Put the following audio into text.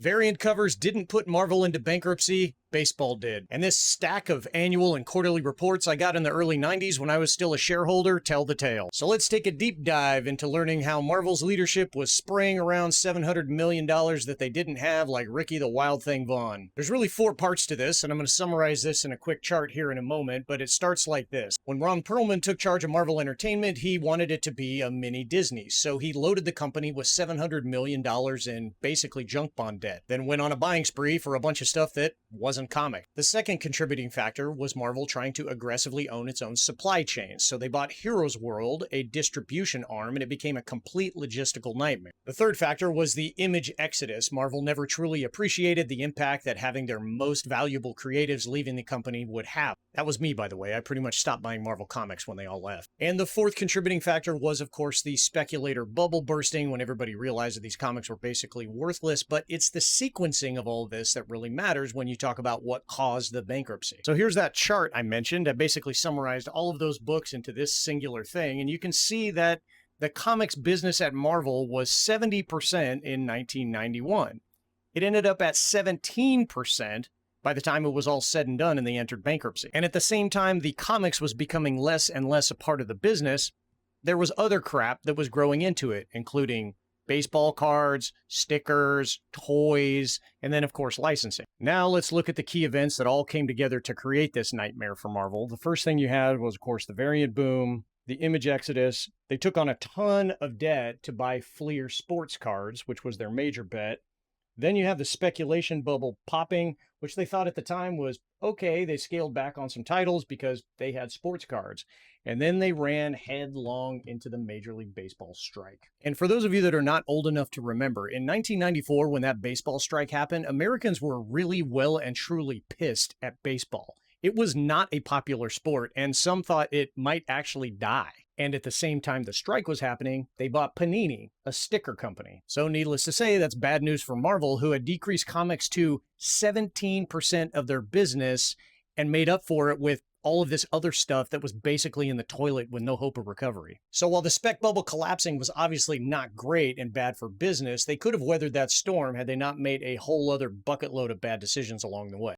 Variant covers didn't put Marvel into bankruptcy, baseball did. And this stack of annual and quarterly reports I got in the early 90s when I was still a shareholder tell the tale. So let's take a deep dive into learning how Marvel's leadership was spraying around $700 million that they didn't have like Ricky the Wild Thing Vaughn. There's really 4 parts to this, and I'm going to summarize this in a quick chart here in a moment, but it starts like this. When Ron Perlman took charge of Marvel Entertainment, he wanted it to be a mini Disney, so he loaded the company with $700 million in basically junk bond debt, then went on a buying spree for a bunch of stuff that wasn't comic. The second contributing factor was Marvel trying to aggressively own its own supply chain, so they bought Heroes World, a distribution arm, and it became a complete logistical nightmare. The third factor was the image exodus. Marvel never truly appreciated the impact that having their most valuable creatives leaving the company would have. That was me, by the way. I pretty much stopped buying Marvel comics when they all left. And the fourth contributing factor was, of course, the speculator bubble bursting when everybody realized that these comics were basically worthless, but it's the sequencing of all this that really matters when you talk about what caused the bankruptcy. So here's that chart I mentioned. I basically summarized all of those books into this singular thing, and you can see that the comics business at Marvel was 70% in 1991. It ended up at 17% by the time it was all said and done and they entered bankruptcy. And at the same time, the comics was becoming less and less a part of the business, there was other crap that was growing into it, including baseball cards, stickers, toys, and then of course licensing. Now let's look at the key events that all came together to create this nightmare for Marvel. The first thing you had was of course the variant boom, the image exodus. They took on a ton of debt to buy Fleer sports cards, which was their major bet. Then you have the speculation bubble popping, which they thought at the time was okay. They scaled back on some titles because they had sports cards. And then they ran headlong into the Major League Baseball strike. And for those of you that are not old enough to remember, in 1994, when that baseball strike happened, Americans were really well and truly pissed at baseball. It was not a popular sport, and some thought it might actually die. And at the same time the strike was happening, they bought Panini, a sticker company. So needless to say, that's bad news for Marvel, who had decreased comics to 17% of their business and made up for it with all of this other stuff that was basically in the toilet with no hope of recovery. So while the spec bubble collapsing was obviously not great and bad for business, they could have weathered that storm had they not made a whole other bucket load of bad decisions along the way.